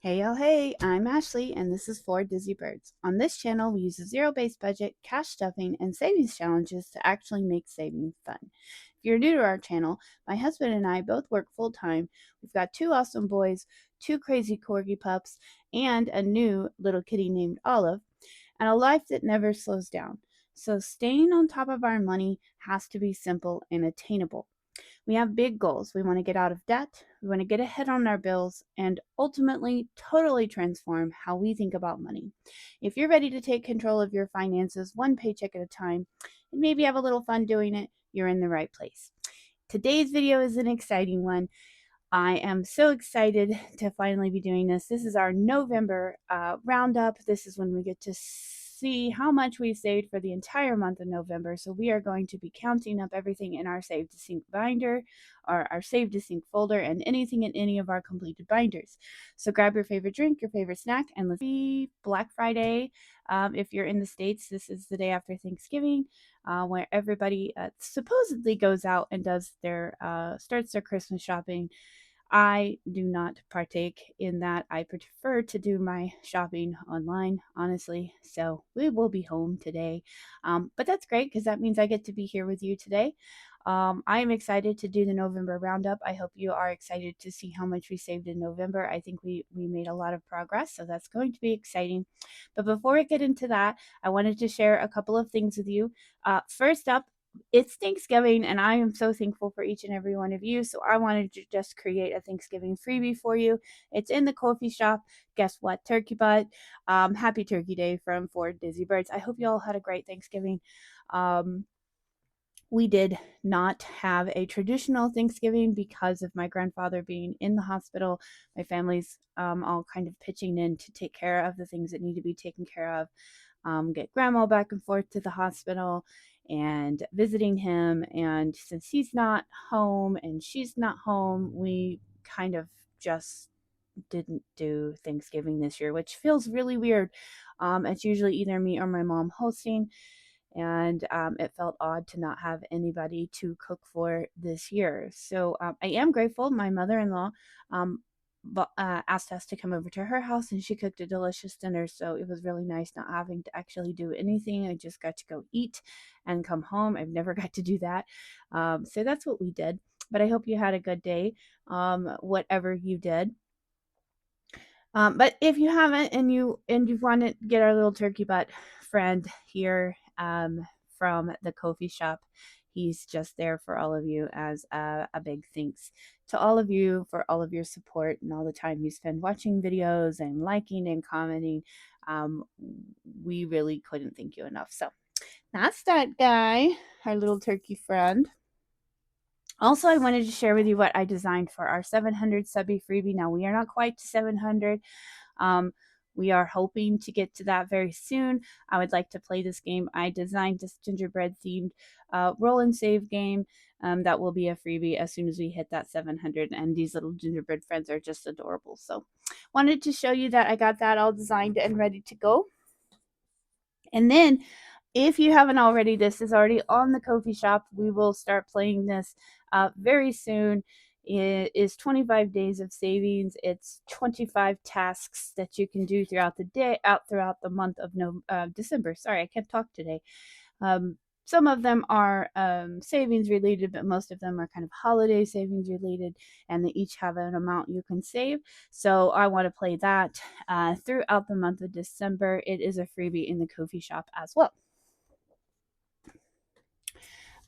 Hey y'all, hey, I'm Ashley and this is For Dizzy Birds. On this channel, we use a zero-based budget, cash stuffing, and savings challenges to actually make saving fun. If you're new to our channel, my husband and I both work full-time. We've got two awesome boys, two crazy corgi pups, and a new little kitty named Olive, and a life that never slows down. So staying on top of our money has to be simple and attainable. We have big goals. We want to get out of debt, we want to get ahead on our bills, and ultimately totally transform how we think about money. If you're ready to take control of your finances one paycheck at a time and maybe have a little fun doing it, you're in the right place. Today's video is an exciting one. I am so excited to finally be doing this. This is our November roundup. This is when we get to see how much we saved for the entire month of November. So we are going to be counting up everything in our Save to Sync binder, or our Save to Sync folder, and anything in any of our completed binders. So grab your favorite drink, your favorite snack, and let's see Black Friday. If you're in the States, this is the day after Thanksgiving. Where everybody supposedly goes out and does their starts their Christmas shopping. I do not partake in that. I prefer to do my shopping online, honestly. So we will be home today. But that's great because that means I get to be here with you today. I am excited to do the November roundup. I hope you are excited to see how much we saved in November. I think we made a lot of progress, so that's going to be exciting. But before I get into that, I wanted to share a couple of things with you. First up, it's Thanksgiving, and I am so thankful for each and every one of you. So I wanted to just create a Thanksgiving freebie for you. It's in the Ko-fi shop. Guess what? Turkey butt. Happy Turkey Day from For Dizzy Birds. I hope you all had a great Thanksgiving. We did not have a traditional Thanksgiving because of my grandfather being in the hospital. My family's all kind of pitching in to take care of the things that need to be taken care of. Get grandma back and forth to the hospital and visiting him. And since he's not home and she's not home, we kind of just didn't do Thanksgiving this year, which feels really weird. It's usually either me or my mom hosting, and it felt odd to not have anybody to cook for this year. So I am grateful. My mother-in-law asked us to come over to her house, and she cooked a delicious dinner. So it was really nice not having to actually do anything. I just got to go eat and come home. I've never got to do that. So that's what we did. But I hope you had a good day, whatever you did. But if you haven't and you want to get our little turkey butt friend here from the Ko-fi shop, he's just there for all of you as a big thanks to all of you for all of your support and all the time you spend watching videos and liking and commenting. We really couldn't thank you enough. So that's that guy, our little turkey friend. Also, I wanted to share with you what I designed for our 700 subby freebie. Now, we are not quite to 700. We are hoping to get to that very soon. I would like to play this game. I designed this gingerbread themed roll and save game that will be a freebie as soon as we hit that 700. And these little gingerbread friends are just adorable. So, wanted to show you that I got that all designed and ready to go. And then, if you haven't already, this is already on the Ko-fi shop. We will start playing this very soon. It is 25 days of savings. It's 25 tasks that you can do throughout the day, out throughout the month of December. Sorry, I can't talk today. Some of them are savings related, but most of them are kind of holiday savings related, and they each have an amount you can save. So I want to play that throughout the month of December. It is a freebie in the Ko-fi shop as well.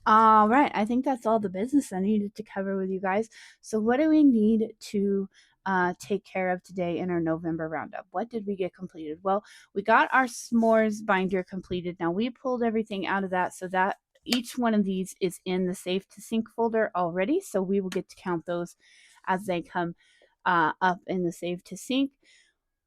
All right, I think that's all the business I needed to cover with you guys. So what do we need to take care of today in our November roundup? What did we get completed? Well, we got our s'mores binder completed. Now we pulled everything out of that so that each one of these is in the Save to Sync folder already. So we will get to count those as they come up in the Save to Sync.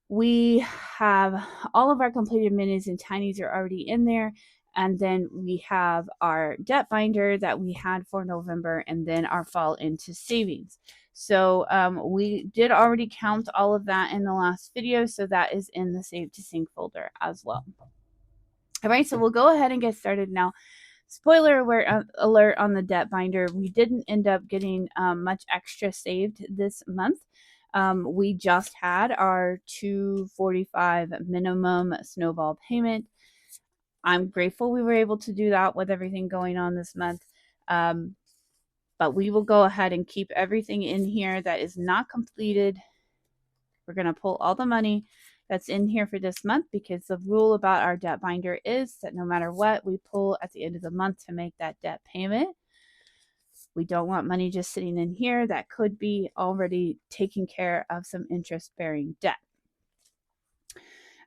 We have all of our completed minis and tinies are already in there. And then we have our debt binder that we had for November, and then our fall into savings. So we did already count all of that in the last video, so that is in the Save to Sync folder as well. All right, so we'll go ahead and get started now. Spoiler alert on the debt binder. We didn't end up getting much extra saved this month. We just had our $245 minimum snowball payment. I'm grateful we were able to do that with everything going on this month. But we will go ahead and keep everything in here that is not completed. We're going to pull all the money that's in here for this month, because the rule about our debt binder is that no matter what, we pull at the end of the month to make that debt payment. We don't want money just sitting in here that could be already taking care of some interest-bearing debt.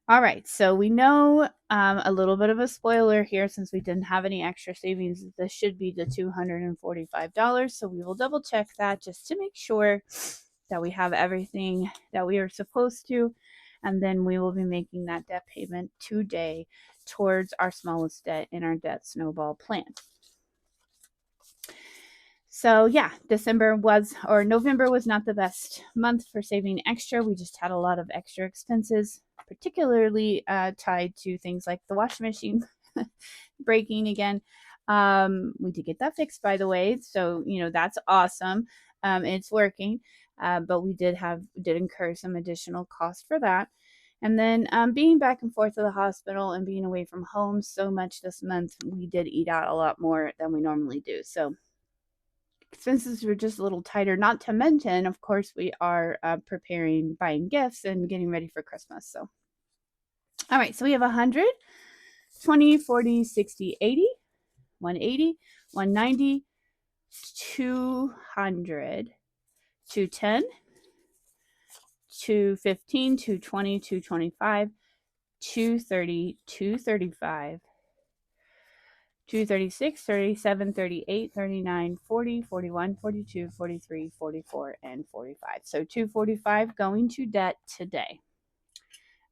All right, so we know a little bit of a spoiler here, since we didn't have any extra savings. This should be the $245, so we will double check that just to make sure that we have everything that we are supposed to, and then we will be making that debt payment today towards our smallest debt in our debt snowball plan. So yeah, November was not the best month for saving extra. We just had a lot of extra expenses, particularly tied to things like the washing machine breaking again. We did get that fixed, by the way, so that's awesome. It's working, but we did incur some additional cost for that. And then being back and forth to the hospital and being away from home so much this month, we did eat out a lot more than we normally do. So expenses were just a little tighter, not to mention, of course, we are buying gifts and getting ready for Christmas. So, all right, so we have 100, 20, 40, 60, 80, 180, 190, 200, 210, 215, 220, 225, 230, 235, 236, 37, 38, 39, 40, 41, 42, 43, 44, and 45. So 245 going to debt today.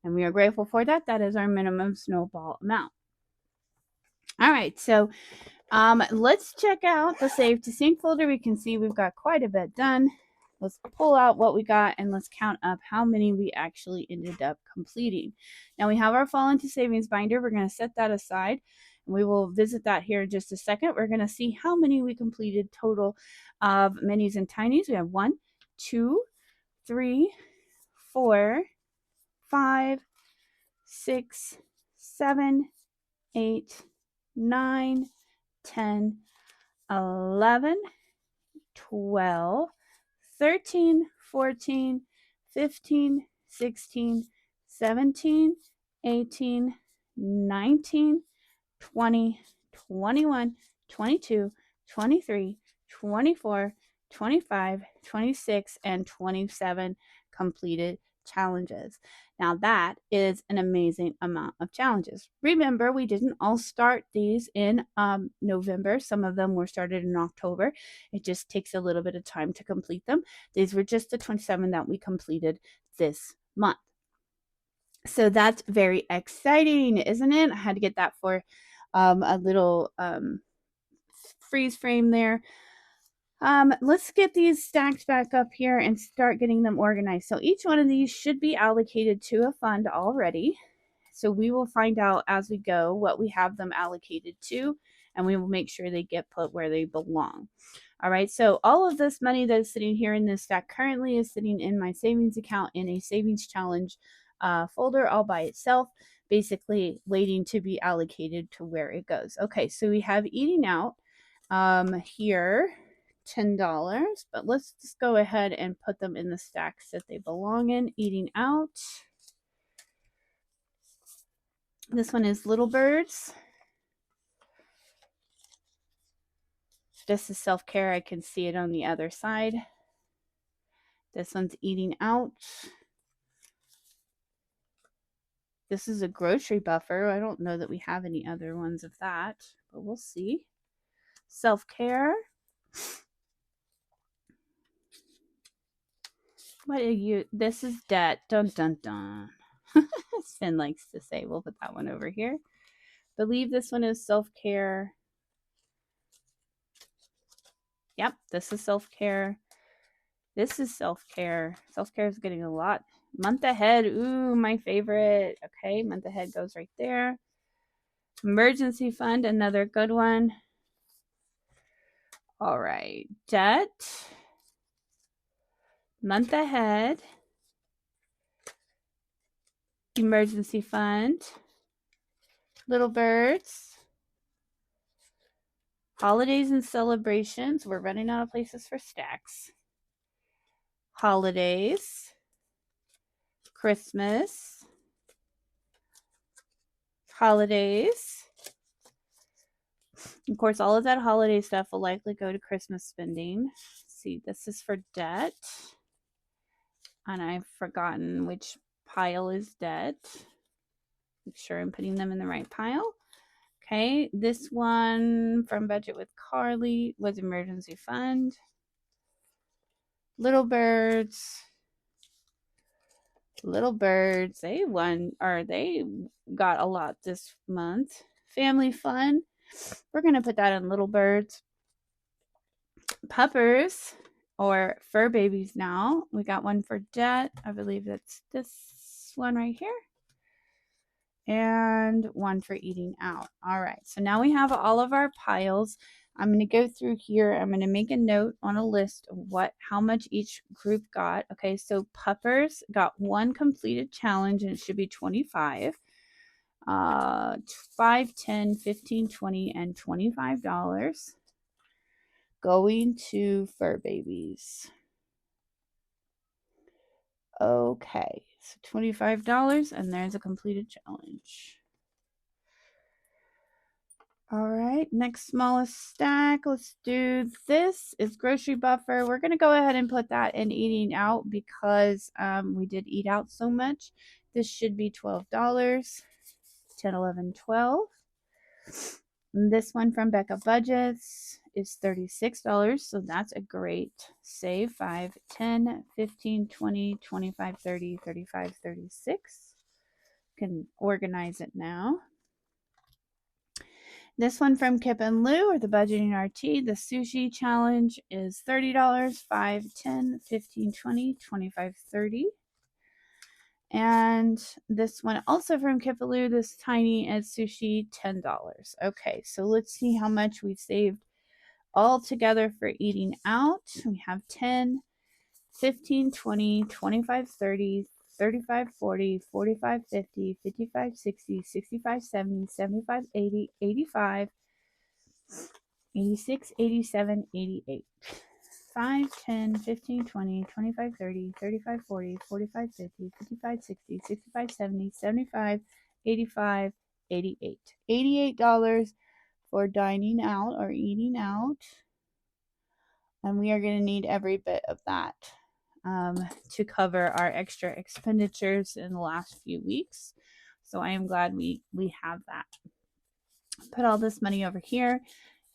And we are grateful for that. That is our minimum snowball amount. All right, so let's check out the Save to Sync folder. We can see we've got quite a bit done. Let's pull out what we got and let's count up how many we actually ended up completing. Now we have our Fall into Savings binder. We're going to set that aside. We will visit that here in just a second. We're going to see how many we completed total of minis and tinies. We have 1, 2, 3, 4, 5, 6, 7, 8, 9, 10, 11, 12, 13, 14, 15, 16, 17, 18, 19, 20, 21, 22, 23, 24, 25, 26, and 27 completed challenges. Now that is an amazing amount of challenges. Remember, we didn't all start these in November. Some of them were started in October. It just takes a little bit of time to complete them. These were just the 27 that we completed this month. So that's very exciting, isn't it? I had to get that for a little freeze frame there. Let's get these stacked back up here and start getting them organized. So each one of these should be allocated to a fund already. So we will find out as we go what we have them allocated to, and we will make sure they get put where they belong. All right, so all of this money that is sitting here in this stack currently is sitting in my savings account in a savings challenge folder all by itself, basically waiting to be allocated to where it goes. Okay, so we have eating out here, $10, but let's just go ahead and put them in the stacks that they belong in. Eating out. This one is Little Birds. This is self-care. I can see it on the other side. This one's eating out. This is a grocery buffer. I don't know that we have any other ones of that, but we'll see. Self-care. What are you? This is debt. Dun, dun, dun. Finn likes to say. We'll put that one over here. Believe this one is self-care. Yep, this is self-care. This is self-care. Self-care is getting a lot. Month ahead. Ooh, my favorite. Okay, month ahead goes right there. Emergency fund, another good one. All right, debt. month ahead, emergency fund, little birds, holidays and celebrations. We're running out of places for stacks. Holidays, Christmas, holidays. Of course, all of that holiday stuff will likely go to Christmas spending. Let's see, this is for debt. And I've forgotten which pile is debt. Make sure I'm putting them in the right pile. Okay, this one from Budget with Carly was emergency fund. Little birds. Little birds, they got a lot this month. Family fun. We're going to put that in little birds. Puppers or fur babies now. We got one for debt. I believe that's this one right here. And one for eating out. All right, so now we have all of our piles. I'm going to go through here. I'm going to make a note on a list of how much each group got. Okay, so puppers got one completed challenge and it should be 25. 5, 10, 15, 20, and $25 going to fur babies. Okay, so $25 and there's a completed challenge. All right, next smallest stack. Let's do this. Is grocery buffer. We're going to go ahead and put that in eating out because we did eat out so much. This should be $12. 10, 11, 12. And this one from Becca Budgets is $36. So that's a great save. 5, 10, 15, 20, 25, 30, 35, 36. Can organize it now. This one from Kip and Lou, or the Budgeting RT, the sushi challenge is $30, 5, 10, 15, 20, 25, 30. And this one also from Kip and Lou, this tiny as sushi, $10. Okay, so let's see how much we saved all together for eating out. We have 10, 15, 20, 25, 30, 35, 40, 45, 50, 55, 60, 65, 70, 75, 80, 85, 86, 87, 88. 5, 10, 15, 20, 25, 30, 35, 40, 45, 50, 55, 60, 65, 70, 75, 85, 88. $88 for dining out or eating out. And we are going to need every bit of that to cover our extra expenditures in the last few weeks. So I am glad we have that. Put all this money over here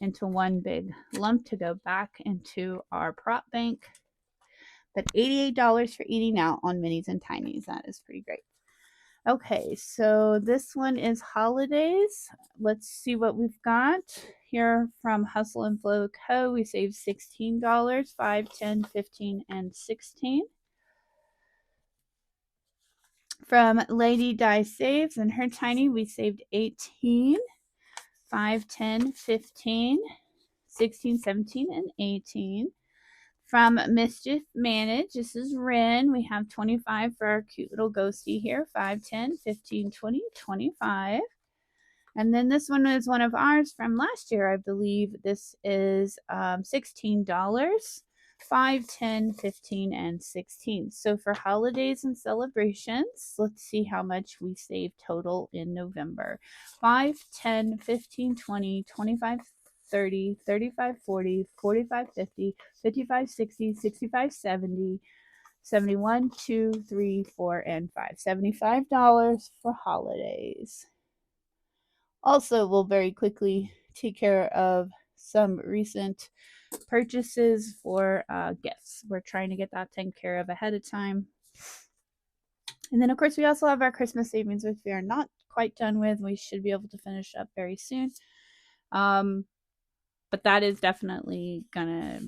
into one big lump to go back into our prop bank. But $88 for eating out on minis and tinies. That is pretty great. Okay, so this one is holidays. Let's see what we've got here from Hustle and Flow Co. We saved $16, 5, 10, 15, and 16. From Lady Di Saves and her tiny, we saved 18, 5, 10, 15, 16, 17, and 18. From Mischief Manage, this is Ren. We have 25 for our cute little ghosty here. 5, 10, 15, 20, 25. And then this one is one of ours from last year, I believe. This is $16. 5, 10, 15, and 16. So for holidays and celebrations, let's see how much we saved total in November. 5, 10, 15, 20, 25, 30, 35, 40, 45, 50, 55, 60, 65, 70, 71, 2, 3, 4, and 5. $75 for holidays. Also, we'll very quickly take care of some recent purchases for gifts. We're trying to get that taken care of ahead of time. And then, of course, we also have our Christmas savings, which we are not quite done with. We should be able to finish up very soon. But that is definitely going to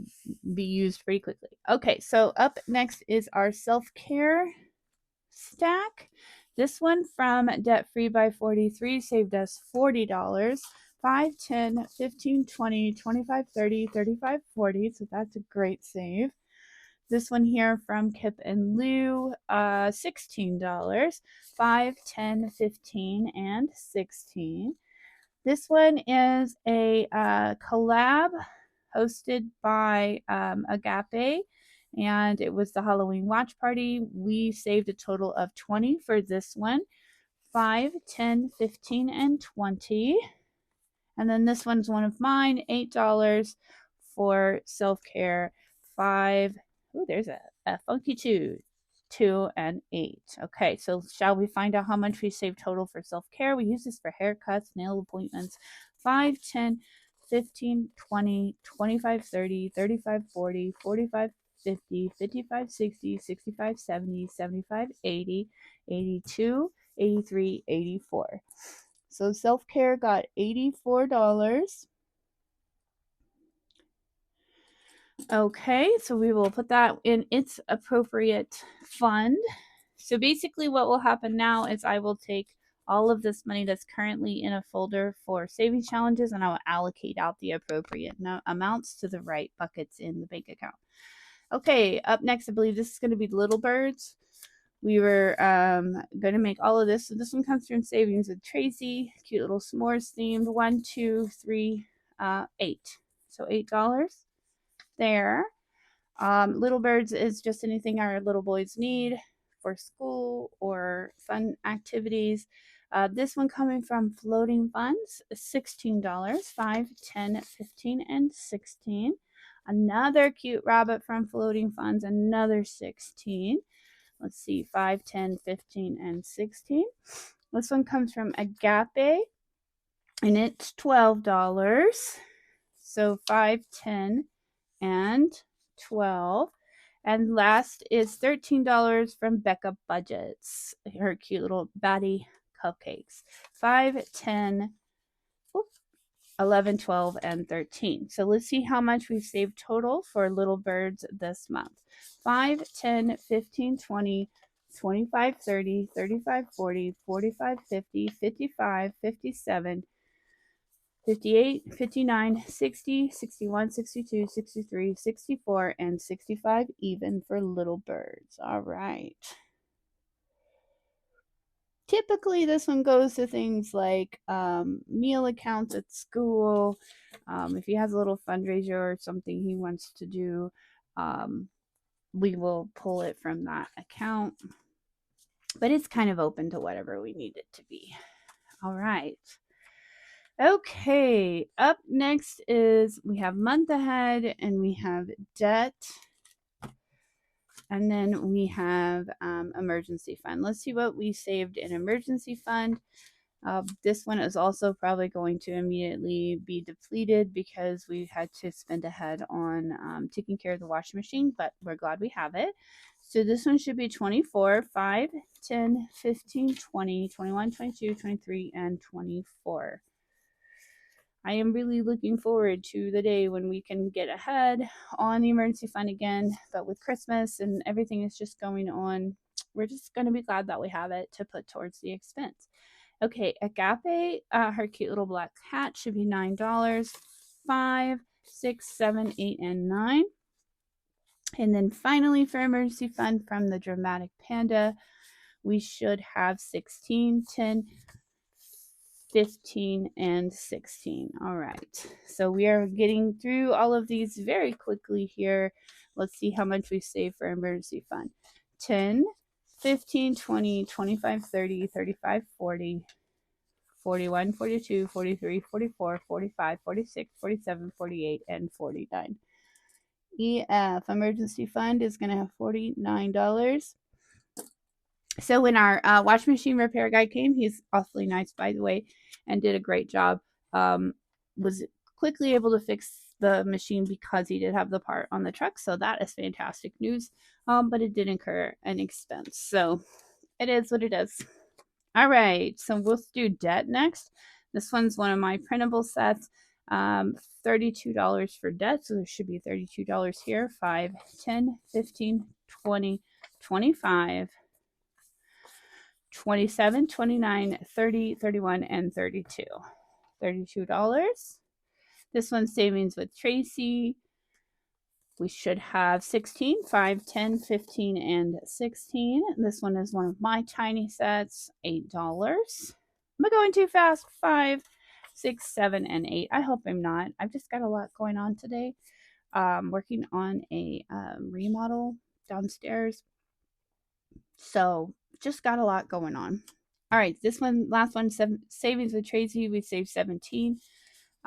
be used pretty quickly. Okay, so up next is our self-care stack. This one from Debt Free by 43 saved us $40. 5, 10, 15, 20, 25, 30, 35, 40. So that's a great save. This one here from Kip and Lou, $16, 5, 10, 15, and 16. This one is a collab hosted by Agape, and it was the Halloween watch party. We saved a total of 20 for this one, 5, 10, 15, and 20. And then this one's one of mine, $8 for self-care, 5. Oh, there's a funky 2, 2 and 8. Okay, so shall we find out how much we saved total for self-care? We use this for haircuts, nail appointments, 5, 10, 15, 20, 25, 30, 35, 40, 45, 50, 55, 60, 65, 70, 75, 80, 82, 83, 84. So self-care got $84. Okay, so we will put that in its appropriate fund. So basically what will happen now is I will take all of this money that's currently in a folder for savings challenges and I will allocate out the appropriate amounts to the right buckets in the bank account. Okay, up next, I believe this is going to be Little Birds. We were going to make all of this. So this one comes from Savings with Tracy. Cute little s'mores themed. 1, 2, 3, 8. So $8 there. Little Birds is just anything our little boys need for school or fun activities. This one coming from Floating Funds, $16, 5, 10, 15, and 16. Another cute rabbit from Floating Funds, another 16. Let's see, 5, 10, 15, and 16. This one comes from Agape, and it's $12. So 5, 10, and 12. And last is $13 from Becca Budgets, her cute little Batty cupcakes. 5, 10, 11, 12, and 13. So let's see how much we've saved total for Little Birds this month. 5, 10, 15, 20, 25, 30, 35, 40, 45, 50, 55, 57, 58, 59, 60, 61, 62, 63, 64, and 65 even for Little Birds. All right. Typically, this one goes to things like meal accounts at school. If he has a little fundraiser or something he wants to do, we will pull it from that account. But it's kind of open to whatever we need it to be. All right. Okay, up next is we have month ahead and we have debt. And then we have emergency fund. Let's see what we saved in emergency fund. This one is also probably going to immediately be depleted because we had to spend ahead on taking care of the washing machine, but we're glad we have it. So this one should be 24, 5, 10, 15, 20, 21, 22, 23, and 24. I am really looking forward to the day when we can get ahead on the emergency fund again. But with Christmas and everything is just going on, we're just going to be glad that we have it to put towards the expense. Okay, Agape, her cute little black cat should be $9. 5, 6, 7, 8, and 9. And then finally for emergency fund from the Dramatic Panda, we should have 16, 10, 15, and 16. All right, so we are getting through all of these very quickly here. Let's see how much we save for emergency fund. 10, 15, 20, 25, 30, 35, 40, 41, 42, 43, 44, 45, 46, 47, 48, and 49. EF, emergency fund, is going to have $49. So when our washing machine repair guy came, he's awfully nice, by the way, and did a great job. Was quickly able to fix the machine because he did have the part on the truck. So that is fantastic news. But it did incur an expense. So it is what it is. All right. So we'll do debt next. This one's one of my printable sets. $32 for debt. So there should be $32 here. 5, 10, 15, 20, 25. 27, 29, 30, 31, and 32. $32. This one's Savings with Tracy. We should have 16, 5, 10, 15, and 16. This one is one of my tiny sets, $8. Am I going too fast? 5, 6, 7, and 8. I hope I'm not. I've just got a lot going on today. Working on a remodel downstairs. So just got a lot going on. All right, this one, last one, savings with Tracy. We saved 17.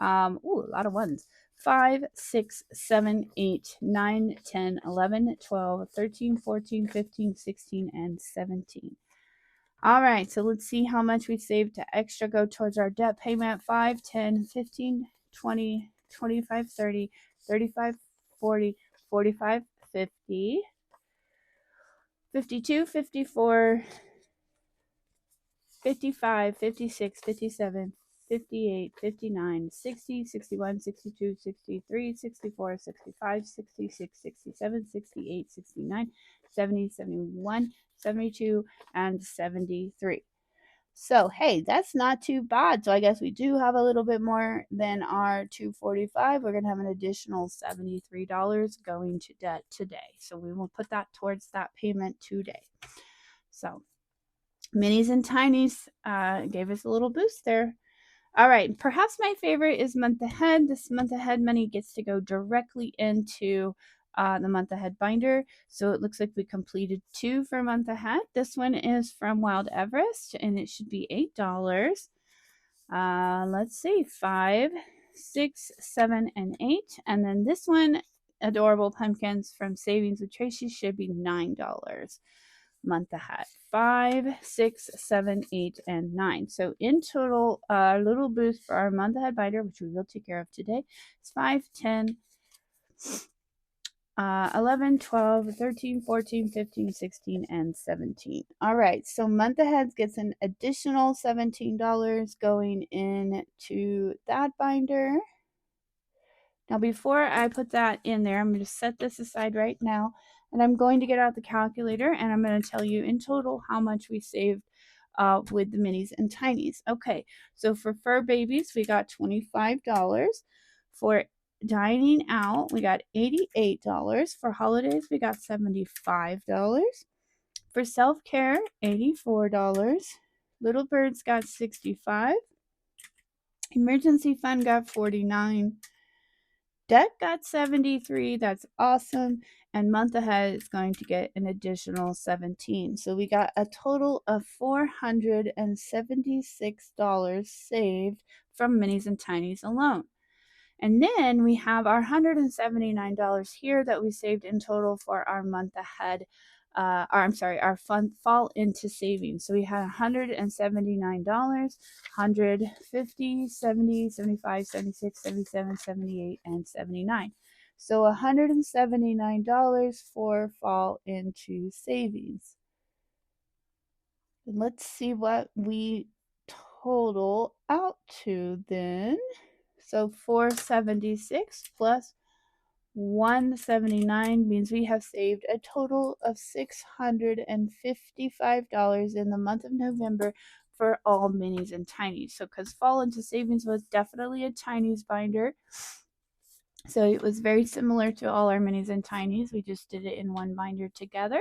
Ooh, a lot of ones. 5, 6, 7, 8, 9, 10, 11, 12, 13, 14, 15, 16, and 17. All right, so let's see how much we saved to extra go towards our debt payment. 5, 10, 15, 20, 25, 30, 35, 40, 45, 50, 52, 54, 55, 56, 57, 58, 59, 60, 61, 62, 63, 64, 65, 66, 67, 68, 69, 70, 71, 72, and 73. So, hey, that's not too bad. So I guess we do have a little bit more than our 245. We're going to have an additional $73 going to debt today. So we will put that towards that payment today. So minis and tinies gave us a little boost there. All right, perhaps my favorite is month ahead. This month ahead money gets to go directly into the month ahead binder. So it looks like we completed 2 for month ahead. This one is from Wild Everest and it should be $8. Let's see, 5, 6, 7, and 8. And then this one, Adorable Pumpkins from Savings with Tracy, should be $9 month ahead. 5, 6, 7, 8, and 9. So in total, a little boost for our month ahead binder, which we will take care of today, is 5, 10, 11, 12, 13, 14, 15, 16, and 17. All right, so month ahead gets an additional $17 going into that binder. Now, before I put that in there, I'm going to set this aside right now, and I'm going to get out the calculator, and I'm going to tell you in total how much we saved with the minis and tinies. Okay, so for fur babies, we got $25. For dining out, we got $88. For holidays, we got $75. For self-care, $84. Little Birds got $65. Emergency fund got $49. Debt got 73. That's awesome. And month ahead is going to get an additional 17. So we got a total of $476 saved from minis and tinies alone. And then we have our $179 here that we saved in total for our month ahead. Our fund fall into savings. So we had $179, 150, 70, 75, 76, 77, 78, and 79. So $179 for fall into savings. And let's see what we total out to then. So 476 plus 179 means we have saved a total of $655 in the month of November for all minis and tinies. So because fall into savings was definitely a tinies binder. So it was very similar to all our minis and tinies. We just did it in one binder together.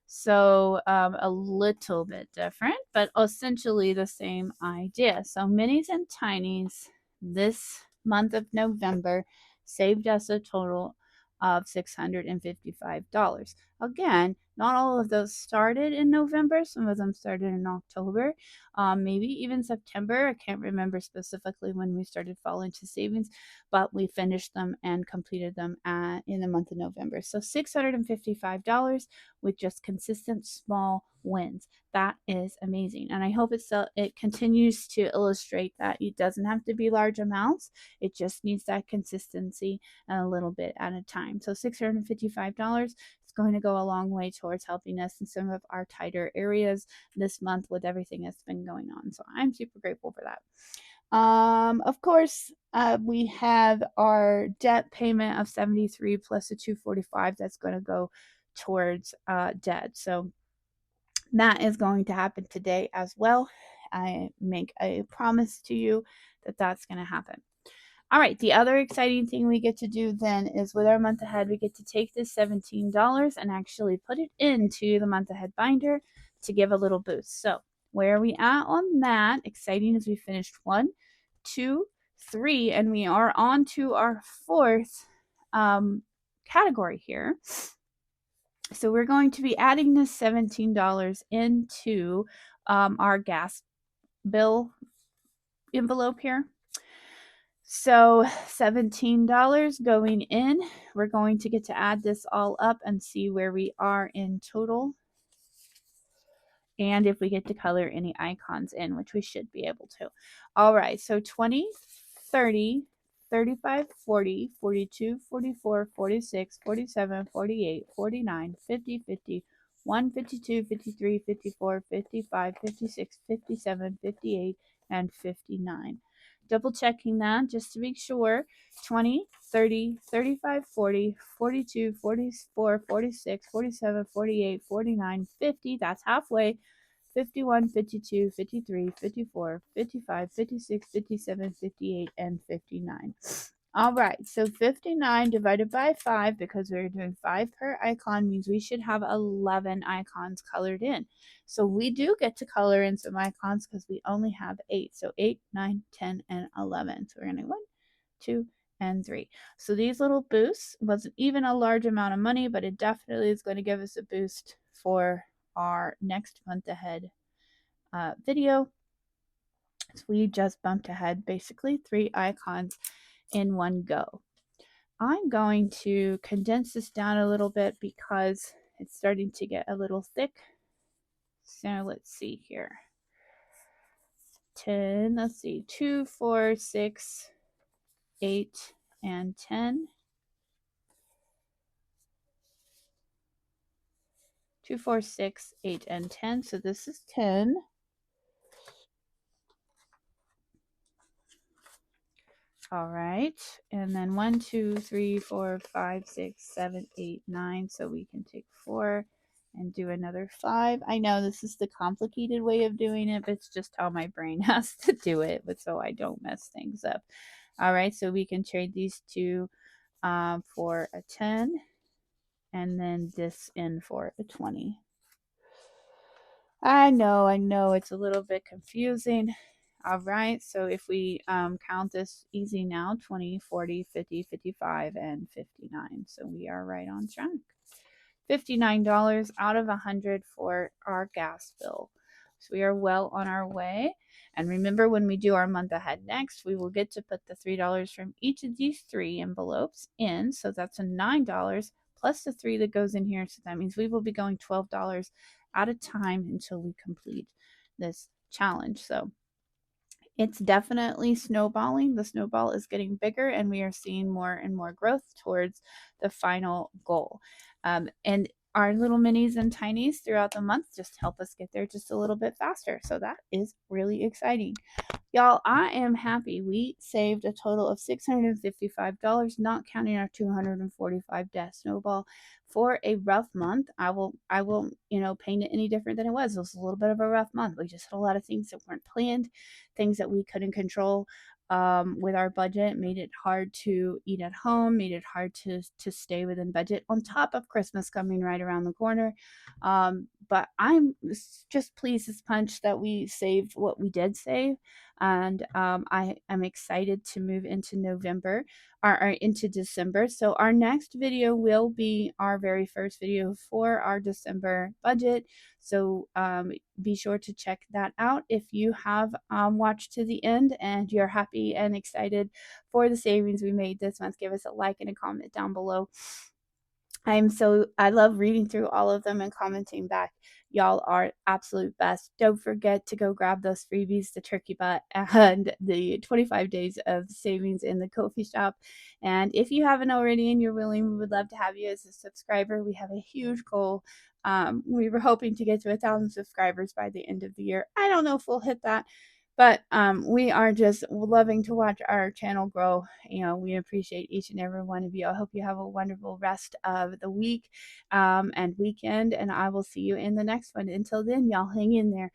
So a little bit different, but essentially the same idea. So minis and tinies this month of November saved us a total of $655. Again, not all of those started in November. Some of them started in October, maybe even September. I can't remember specifically when we started fall into savings, but we finished them and completed them in the month of November. So $655 with just consistent small wins. That is amazing. And I hope it continues to illustrate that it doesn't have to be large amounts. It just needs that consistency and a little bit at a time. So $655 is going to go a long way towards helping us in some of our tighter areas this month with everything that's been going on. So I'm super grateful for that. Of course, we have our debt payment of 73 plus a 245 that's going to go towards debt. So that is going to happen today as well. I make a promise to you that that's going to happen. All right, the other exciting thing we get to do then is with our month ahead, we get to take this $17 and actually put it into the month ahead binder to give a little boost. So where are we at on that? Exciting as we finished 1, 2, 3, and we are on to our fourth category here. So we're going to be adding this $17 into our gas bill envelope here. So $17 going in. We're going to get to add this all up and see where we are in total. And if we get to color any icons in, which we should be able to. All right, so 20, 30, 35, 40, 42, 44, 46, 47, 48, 49, 50, 50, 1, 52, 53, 54, 55, 56, 57, 58, and 59. Double checking that just to make sure. 20, 30, 35, 40, 42, 44, 46, 47, 48, 49, 50. That's halfway. 51, 52, 53, 54, 55, 56, 57, 58, and 59. All right, so 59 divided by 5, because we're doing 5 per icon, means we should have 11 icons colored in. So we do get to color in some icons because we only have 8. So 8, 9, 10, and 11. So we're going to 1, 2, and 3. So these little boosts wasn't even a large amount of money, but it definitely is going to give us a boost for our next month ahead video. So we just bumped ahead basically 3 icons in one go. I'm going to condense this down a little bit because it's starting to get a little thick. So let's see here. 10, let's see, 2, 4, 6, 8, and 10. 2, 4, 6, 8, and 10. So this is 10. All right. And then 1, 2, 3, 4, 5, 6, 7, 8, 9. So we can take 4 and do another 5. I know this is the complicated way of doing it, but it's just how my brain has to do it, but so I don't mess things up. All right. So we can trade these two for a 10 and then this in for a 20. I know, it's a little bit confusing. All right, so if we count this easy now, 20, 40, 50, 55, and 59. So we are right on track. $59 out of 100 for our gas bill. So we are well on our way. And remember, when we do our month ahead next, we will get to put the $3 from each of these 3 envelopes in. So that's a $9 plus the 3 that goes in here. So that means we will be going $12 at a time until we complete this challenge. So it's definitely snowballing. The snowball is getting bigger, and we are seeing more and more growth towards the final goal. And our little minis and tinies throughout the month just help us get there just a little bit faster. So that is really exciting. Y'all, I am happy. We saved a total of $655, not counting our 245 death snowball for a rough month. I will, paint it any different than it was. It was a little bit of a rough month. We just had a lot of things that weren't planned, things that we couldn't control. With our budget, made it hard to eat at home, made it hard to stay within budget on top of Christmas coming right around the corner. But I'm just pleased as punch that we saved what we did save. And I am excited to move into November or into December. So our next video will be our very first video for our December budget. So be sure to check that out. If you have watched to the end and you're happy and excited for the savings we made this month, give us a like and a comment down below. I love reading through all of them and commenting back. Y'all are absolute best. Don't forget to go grab those freebies, the turkey butt and the 25 days of savings in the Ko-fi shop. And if you haven't already and you're willing, we would love to have you as a subscriber. We have a huge goal. We were hoping to get to 1,000 subscribers by the end of the year. I don't know if we'll hit that, but we are just loving to watch our channel grow. We appreciate each and every one of you. I hope you have a wonderful rest of the week and weekend, and I will see you in the next one. Until then, y'all hang in there.